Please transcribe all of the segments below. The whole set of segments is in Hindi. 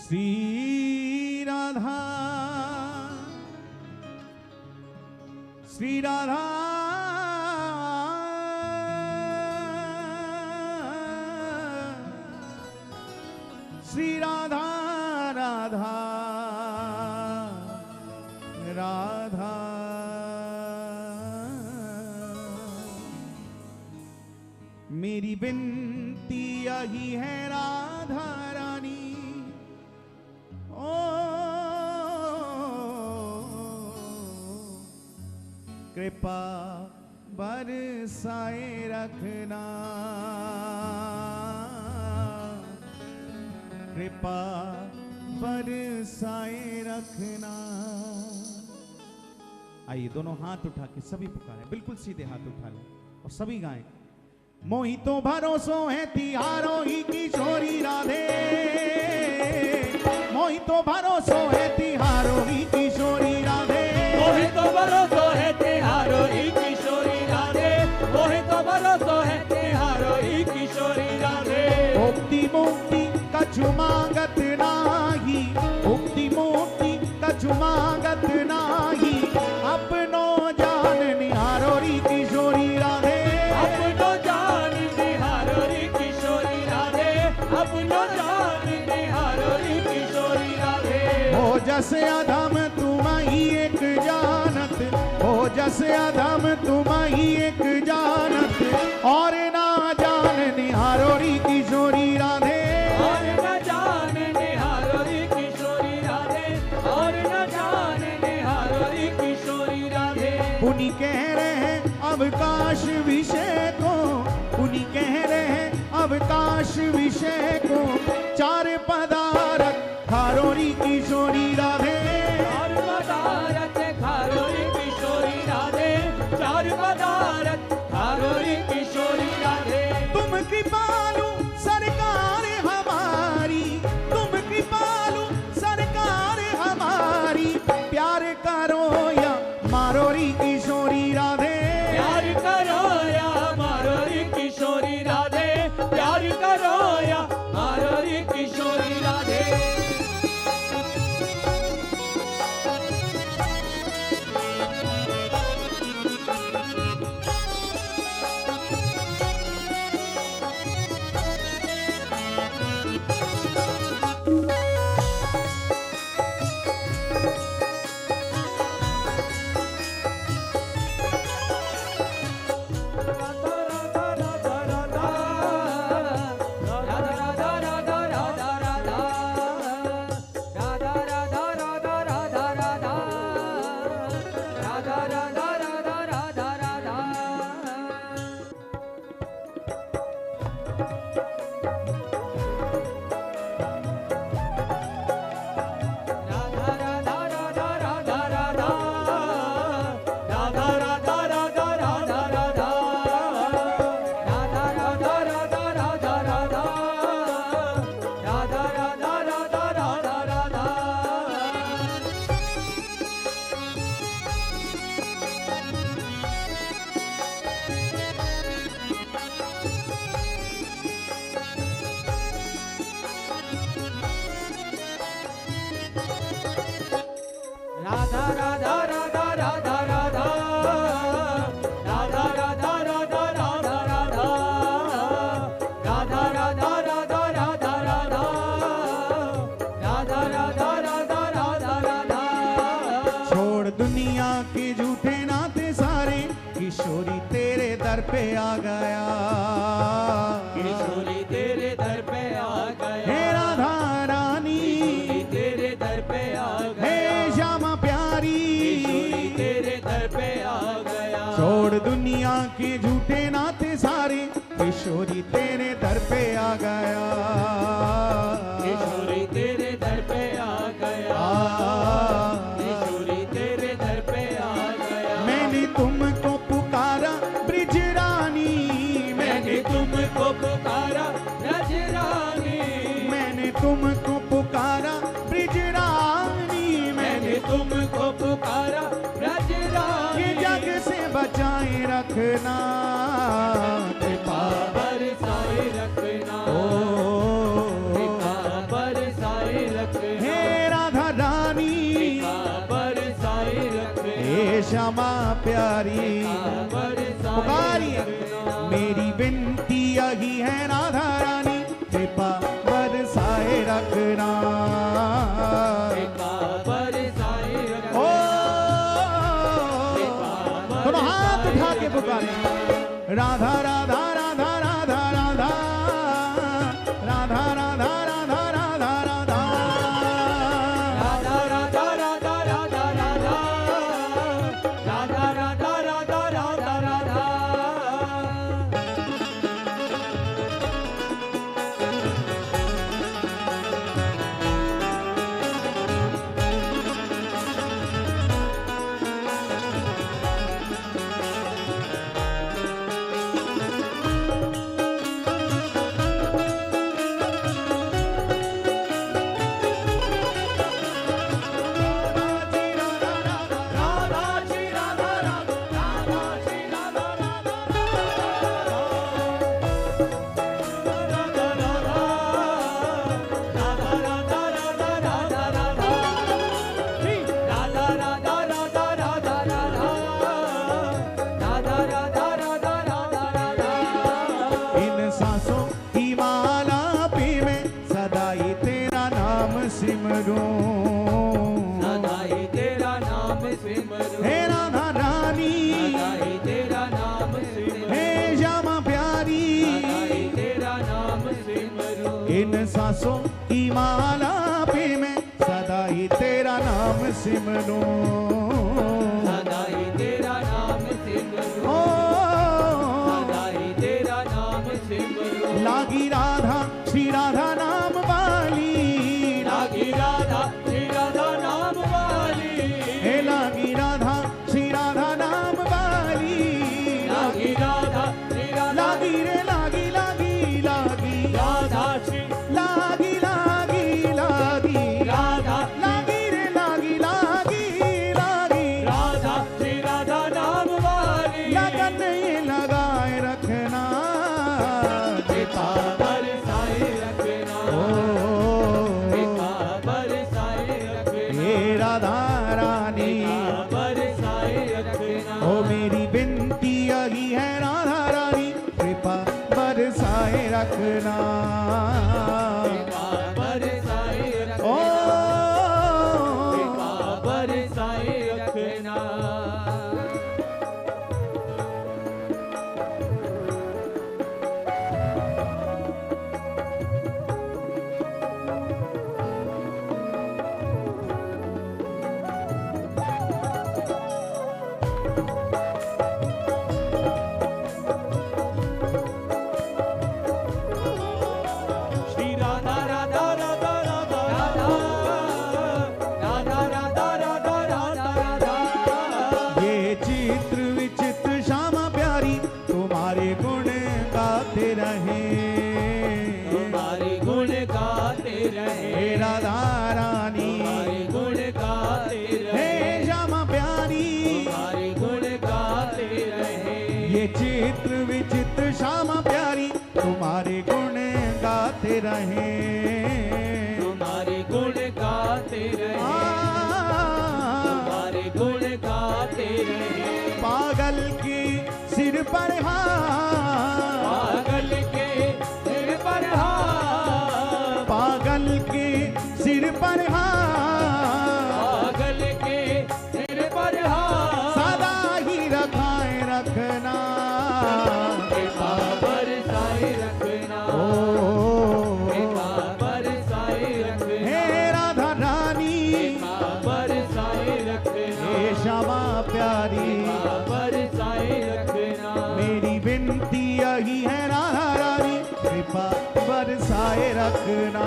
श्री राधा श्री राधा श्री राधा राधा राधा मेरी विनती यही है राधा रानी ओ कृपा बरसाए रखना कृपा बरसाए रखना। आइए दोनों हाथ उठा के सभी पुकारें, बिल्कुल सीधे हाथ उठा लें और सभी गाएं। मोही तो भरोसो है तिहारों ही किशोरी राधे, मोही तो भरोसो है तिहारों ही किशोरी राधे, मोही तो भरोसो है तिहारों ही किशोरी राधे, मोही तो भरोसो है तिहारों ही किशोरी राधे। मुक्ति मुक्ति कछु मांगत नाही, मुक्ति मुक्ति कछु मांगत नाही, अपनो जान निहारो री किशोरी राधे, अपनो जान निहारो री किशोरी राधे, अपनो जान निहारो री किशोरी राधे। हो जस अधम तुम ही एक जानत, हो जस अधम तुम ही एक जानत, और ना जान निहारो री किशोरी राधे, और न जान निहारो री किशोरी राधे, और न जान निहारो री किशोरी राधे। उन्हीं कह रहे हैं अवकाश विषय को, उन्हीं कह रहे हैं अवकाश विषय को, चार पदार्थ खारो री किशोरी राधे, चार पदार्थ खारो री किशोरी राधे, चार पदार्थ खारो री किशोरी राधे। तुम कृपालु सरकार हमारी, तुम कृपालु सरकार हमारी, प्यार करो या मारो री किशोरी राधे, प्यार करो या मारो री किशोरी राधे, प्यार करो या मारो री किशोरी राधे। राधा राधा राधा राधा राधा राधा राधा राधा राधा राधा राधा राधा राधा राधा राधा राधा राधा राधा राधा। छोड़ दुनिया के झूठे नाते सारे, किशोरी तेरे दर पे आ गया, किशोरी तेरे दर पे आ गया, हे राधा रानी तेरे दर पे आ गया, हे श्यामा प्यारी, किशोरी तेरे दर पे आ गया। छोड़ दुनिया के झूठे नाते सारे, किशोरी तेरे दर पे आ गया, किशोरी तेरे दर पे आ गया, किशोरी तेरे दर पे आ गया। मैंने तुमको पुकारा ब्रिज रानी, मैंने तुमको पुकारा ब्रज रानी, मैंने तुमको पुकारा ब्रिज रानी, मैंने तुमको पुकारा ब्रज रानी। ये जग से बचाए रखना, कृपा बरसाए रखना, कृपा बरसाए रखना। रखना, हे राधा रानी कृपा बरसाए रखना, हे श्यामा प्यारी बरसाए पुकारिए रखना। मेरी विनती यही है राधा रानी कृपा बरसाए रखना कृपा बरसाए ओ रखना, दोनों हाथ उठा के पुकारे राधा राधा राधा राधा राधा राधा राधा राधा राधा राधा राधा राधा राधा राधा राधा, राधा राधा राधा राधा राधा। राधा जी राधा राधा, राधा जी राधा राधा, राधा राधा, राधा राधा राधा राधा राधा, राधा राधा राधा राधा राधा, राधा राधा राधा राधा राधा। इन सांसों की माला पे मैं सदा ही तेरा नाम सिमरूं सदा ही तेरा नाम सिमरूं, हे राधा रानी सदा ही तेरा नाम सिमरूं, हे श्यामा प्यारी सदा ही तेरा नाम सिमरूं, इन सांसों की माला पे मैं सदा ही तेरा नाम सिमरूं सदा ही तेरा नाम सिमरूं, ओ सदा ही तेरा नाम सिमरूं। लागी राधा श्री राधा नाम वाली लागी राधा श्री राधा नाम वाली, हे लागी राधा श्री राधा नाम वाली लागी राधा श्री राधा, लागी रे लागी लागी लागी राधा श्री लागी लागी लागी राधा, लागी रे लागी लागी लागी राधा श्री राधा नाम वाली, लगन ये लगाए रखना कृपा बरसाए रखना, ओ कृपा बरसाए रखना, हे राधा रानी कृपा बरसाए रखना। ओ मेरी विनती यही है राधा रानी कृपा बरसाए रखना कृपा बरसाए ओ रखना, कृपा बरसाए रखना। श्री राधा राधा राधा राधा राधा, राधा राधा राधा राधा राधा। ये चित्र विचित्र श्यामा प्यारी तुम्हारे गुण गाते रहे तुम्हारे गुण गाते रहे, हे राधा रानी तुम्हारे गुण गाते हे रहे, श्यामा प्यारी तुम्हारे गुण गाते रहे। ये चित्र विचित्र श्यामा प्यारी तुम्हारे गुण गाते रहे तुम्हारे गुण गाते रहे, तुम्हारे गुण गाते रहे। पागल के सिर पर हाथ पागल के सिर पर हाथ, पागल के सिर पर हाथ पागल के सिर पर हाथ, सदा ही रखाए रखना कृपा बरसाए रखना, ओ कृपा बरसाए रखना, हे राधा रानी कृपा बरसाए रखना, हे श्यामा प्यारी कृपा बरसाए रखना। मेरी विनती यही है राधा रानी कृपा बरसाए रखना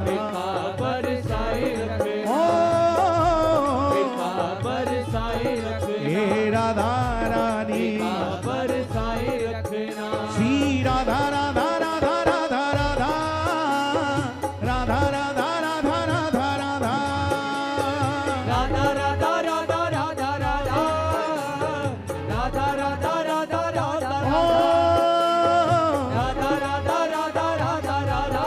कृपा बरसाए रखना, ओ कृपा बरसाए रखना, हे राधा रानी कृपा बरसाए रखना। श्री राधा राधा राधा राधा राधा राधा राधा राधा राधा राधा राधा राधा राधा राधा राधा, राधा राधा राधा राधा ओ राधा, राधा राधा राधा राधा,